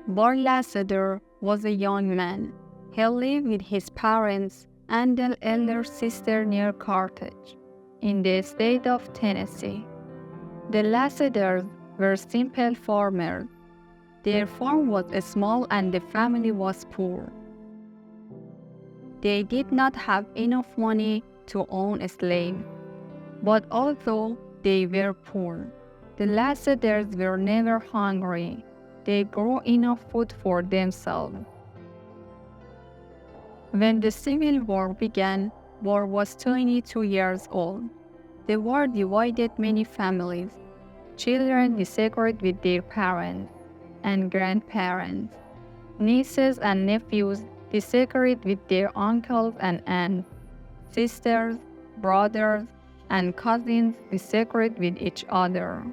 Barr Lassiter was a young man. He lived with his parents and an elder sister near Carthage, in the state of Tennessee. The Lassiters were simple farmers. Their farm was small and the family was poor. They did not have enough money to own a slave. But although they were poor, the Lassiters were never hungry. They grew enough food for themselves. When the Civil War began, Barr was 22 years old. The war divided many families. Children disagreed with their parents and grandparents. Nieces and nephews disagreed with their uncles and aunts. Sisters, brothers, and cousins disagreed with each other.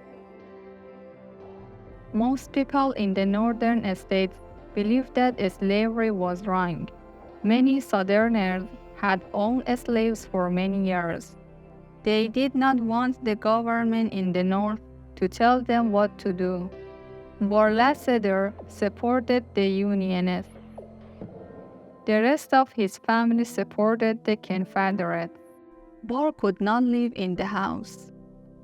Most people in the northern states believed that slavery was wrong. Many Southerners had owned slaves for many years. They did not want the government in the North to tell them what to do. Barr Lassiter supported the Unionists. The rest of his family supported the Confederates. Barr could not live in the house,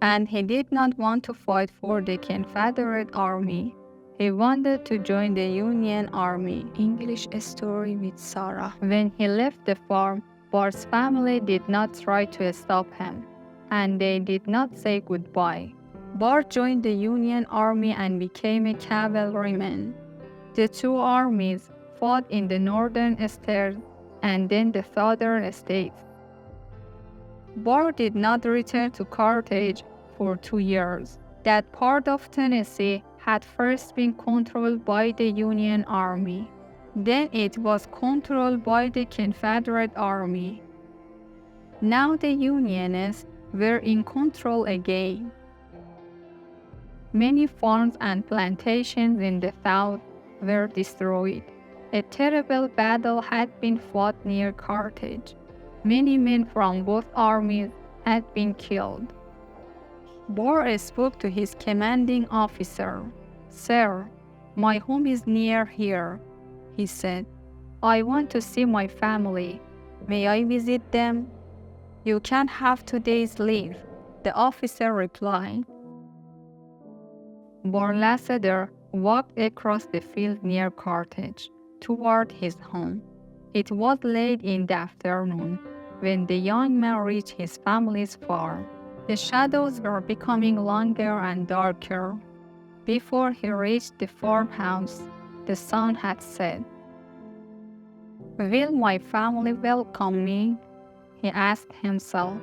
and he did not want to fight for the Confederate Army. He wanted to join the Union Army. English story with Sara. When he left the farm, Barr's family did not try to stop him, and they did not say goodbye. Barr joined the Union Army and became a cavalryman. The two armies fought in the northern states and then the southern states. Barr did not return to Carthage for 2 years. That part of Tennessee had first been controlled by the Union Army. Then it was controlled by the Confederate Army. Now the Unionists were in control again. Many farms and plantations in the South were destroyed. A terrible battle had been fought near Carthage. Many men from both armies had been killed. Barr spoke to his commanding officer. "Sir, my home is near here," he said. "I want to see my family. May I visit them?" "You can have 2 days leave," the officer replied. Barr Lassiter walked across the field near Carthage toward his home. It was late in the afternoon when the young man reached his family's farm. The shadows were becoming longer and darker. Before he reached the farmhouse, the sun had set. "Will my family welcome me?" he asked himself.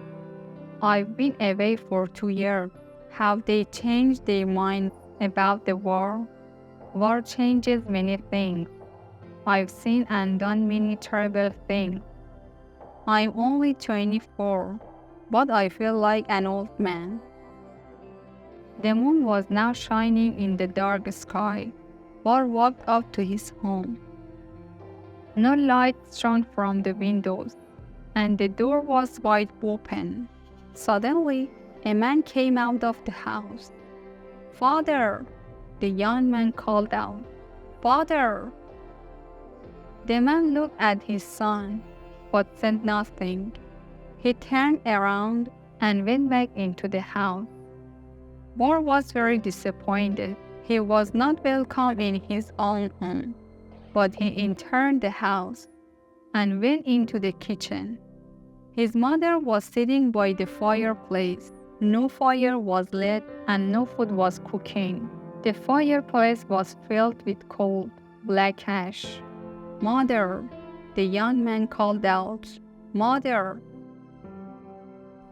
"I've been away for 2 years. Have they changed their mind about the war? War changes many things. I've seen and done many terrible things. I'm only 24, but I feel like an old man." The moon was now shining in the dark sky. Barr walked up to his home. No light shone from the windows, and the door was wide open. Suddenly, a man came out of the house. "Father!" the young man called out. "Father!" The man looked at his son, but said nothing. He turned around and went back into the house. Barr was very disappointed. He was not welcome in his own home, but he entered the house and went into the kitchen. His mother was sitting by the fireplace. No fire was lit and no food was cooking. The fireplace was filled with cold, black ash. "Mother!" the young man called out. "Mother!"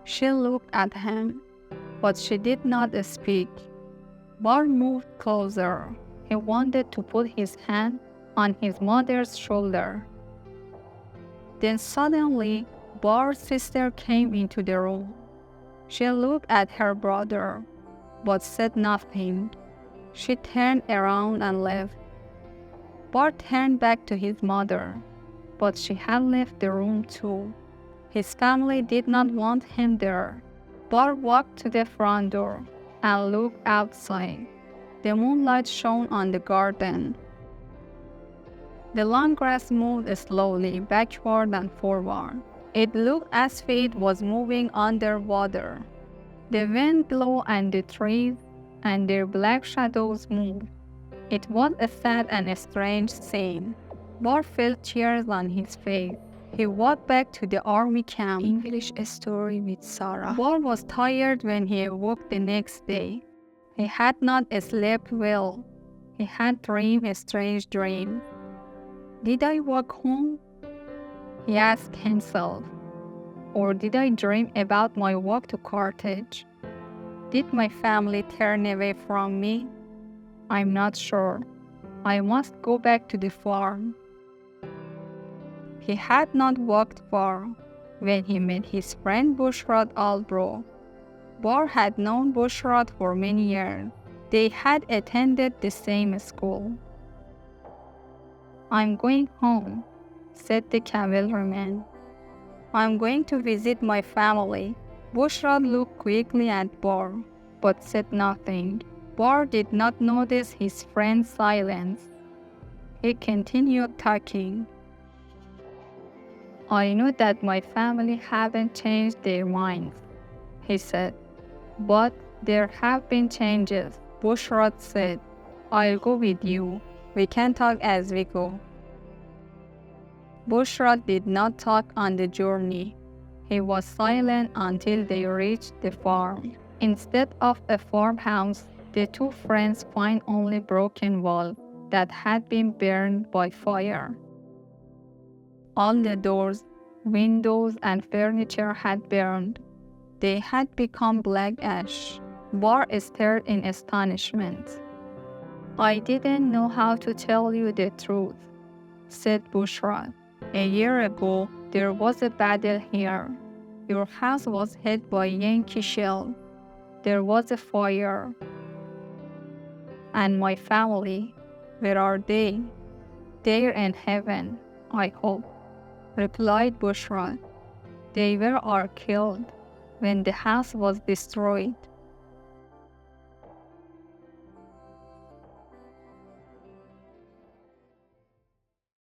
She looked at him, but she did not speak. Barr moved closer. He wanted to put his hand on his mother's shoulder. Then suddenly, Barr's sister came into the room. She looked at her brother, but said nothing. She turned around and left. Barr turned back to his mother, but she had left the room too. His family did not want him there. Barr walked to the front door and looked outside. The moonlight shone on the garden. The long grass moved slowly backward and forward. It looked as if it was moving underwater. The wind blew and the trees and their black shadows moved. It was a sad and a strange scene. Barr felt tears on his face. He walked back to the army camp. English story with Sara. Barr was tired when he awoke the next day. He had not slept well. He had dreamed a strange dream. Did I walk home? He asked himself. Or did I dream about my walk to Carthage? Did my family turn away from me? I'm not sure. I must go back to the farm. He had not walked far when he met his friend Bushrod Albro. Barr had known Bushrod for many years. They had attended the same school. I'm going home, said the cavalryman. I'm going to visit my family. Bushrod looked quickly at Barr, but said nothing. Barr did not notice his friend's silence. He continued talking. I know that my family haven't changed their minds, he said. But there have been changes, Bushrod said. I'll go with you. We can talk as we go. Bushrod did not talk on the journey. He was silent until they reached the farm. Instead of a farmhouse, the two friends found only broken walls that had been burned by fire. All the doors, windows, and furniture had burned. They had become black ash. Barr stared in astonishment. I didn't know how to tell you the truth, said Bushrod. A year ago, there was a battle here. Your house was hit by Yankee shell. There was a fire. And my family, where are they? They're in heaven, I hope, replied Bushrod. They were all killed when the house was destroyed.